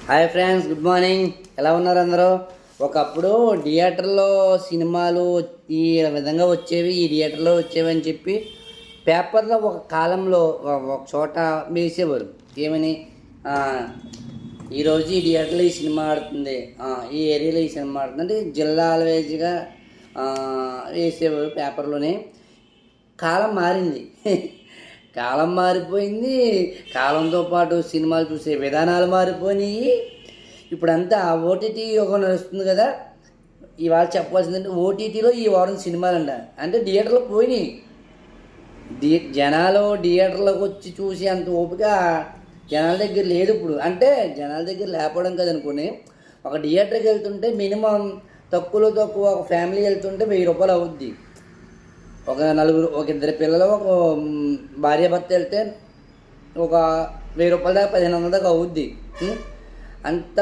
Hi friends, good morning. ఎలా ఉన్నారు అందరూ? ఒకప్పుడు థియేటర్లో సినిమాలు ఈ విధంగా వచ్చేవి, ఈ థియేటర్లో వచ్చేవి అని చెప్పి పేపర్లో ఒక కాలంలో ఒక చోట వేసేవారు. ఏమని? ఈరోజు ఈ థియేటర్లో ఈ సినిమా ఆడుతుంది, ఈ ఏరియాలో ఈ సినిమా ఆడుతుంది అంటే జిల్లాల వైజ్గా వేసేవారు పేపర్లోనే. కాలం మారింది. కాలం మారిపోయింది. కాలంతో పాటు సినిమాలు చూసే విధానాలు మారిపోయినాయి. ఇప్పుడంతా ఓటీటీ యుగం నడుస్తుంది కదా. ఇవాళ చెప్పాల్సిందంటే ఓటీటీలో ఈ వారం సినిమాలు అంటే థియేటర్లో పోయినాయి. జనాలు థియేటర్లోకి వచ్చి చూసి అంత ఓపిక జనాల దగ్గర లేదు ఇప్పుడు. అంటే జనాల దగ్గర లేకపోవడం కదనుకుని, ఒక థియేటర్కి వెళ్తుంటే మినిమం తక్కువలో తక్కువ ఒక ఫ్యామిలీ వెళ్తుంటే 1000 రూపాయలు అవుద్ది. ఒక నలుగురు, ఒక ఇద్దరు పిల్లలు, ఒక భార్య భర్త వెళ్తే ఒక 1000 రూపాయల దాకా 1500 దాకా అవుద్ది. అంత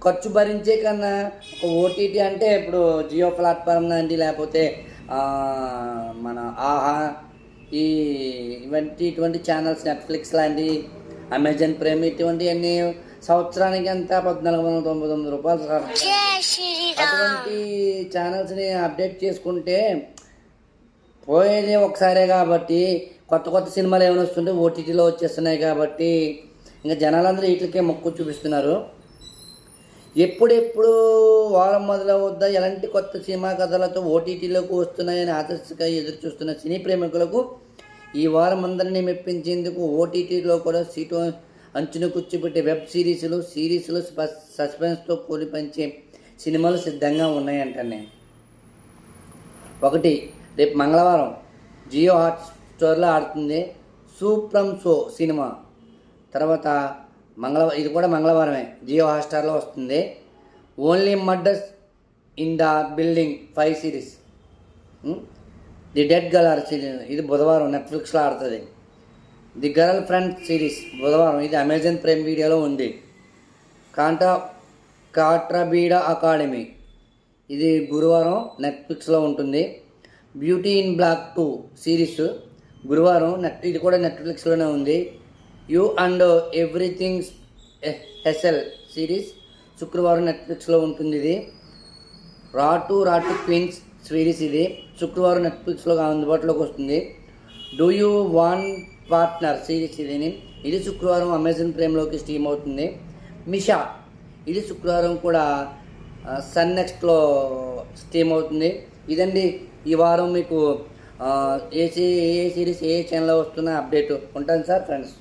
ఖర్చు భరించే కన్నా ఒక ఓటీటీ అంటే ఇప్పుడు జియో ప్లాట్ఫామ్ లాంటి, లేకపోతే మన ఆహా, ఇటువంటి ఛానల్స్, నెట్ఫ్లిక్స్ లాంటి, అమెజాన్ ప్రైమ్, ఇటువంటివన్నీ సంవత్సరానికి అంతా 1499 రూపాయలు. అటువంటి ఛానల్స్ని అప్డేట్ చేసుకుంటే పోయేది ఒకసారే కాబట్టి, కొత్త కొత్త సినిమాలు ఏమైనా వస్తుంటే ఓటీటీలో వచ్చేస్తున్నాయి కాబట్టి ఇంకా జనాలందరూ వీటికే మొక్కు చూపిస్తున్నారు. ఎప్పుడెప్పుడు వారం మొదలవుద్దా, ఎలాంటి కొత్త సినిమా కథలతో ఓటీటీలోకి వస్తున్నాయని ఆసక్తిగా ఎదురు చూస్తున్న సినీ ప్రేమికులకు ఈ వారం అందరినీ మెప్పించేందుకు ఓటీటీలో కూడా సీటు అంచును కూర్చోబెట్టే వెబ్ సిరీస్లు సస్పెన్స్తో కూలి పంచే సినిమాలు సిద్ధంగా ఉన్నాయంటే. ఒకటి, రేపు మంగళవారం జియో హాట్స్టార్లో ఆడుతుంది సూప్రమ్ షో సినిమా. తర్వాత ఇది కూడా మంగళవారమే జియో హాట్స్టార్లో వస్తుంది. Only murders in the building 5 series. The dead girl series ఇది బుధవారం నెట్ఫ్లిక్స్లో ఆడుతుంది. ది గర్ల్ ఫ్రెండ్ సిరీస్ బుధవారం, ఇది అమెజాన్ ప్రైమ్ వీడియోలో ఉంది. కాట్రాబీడా అకాడమీ ఇది గురువారం నెట్ఫ్లిక్స్లో ఉంటుంది. బ్యూటీ ఇన్ బ్లాక్ 2 సిరీస్ గురువారం ఇది కూడా నెట్ఫ్లిక్స్లోనే ఉంది. యూ అండ్ ఎవ్రీథింగ్ ఎస్ఎల్ సిరీస్ శుక్రవారం నెట్ఫ్లిక్స్లో ఉంటుంది. ఇది రాటు క్వీన్స్ సిరీస్ ఇది శుక్రవారం నెట్ఫ్లిక్స్లో అందుబాటులోకి వస్తుంది. Do you want partner series ఇది శుక్రవారం అమెజాన్ ప్రైమ్లోకి స్ట్రీమ్ అవుతుంది. మిషా ఇది శుక్రవారం కూడా సన్ నెక్స్ట్లో స్ట్రీమ్ అవుతుంది. ఇదండి ఈ వారం మీకు ఏ సిరీస్ ఏ ఛానల్లో వస్తున్న అప్డేట్. ఉంటాను సార్ ఫ్రెండ్స్.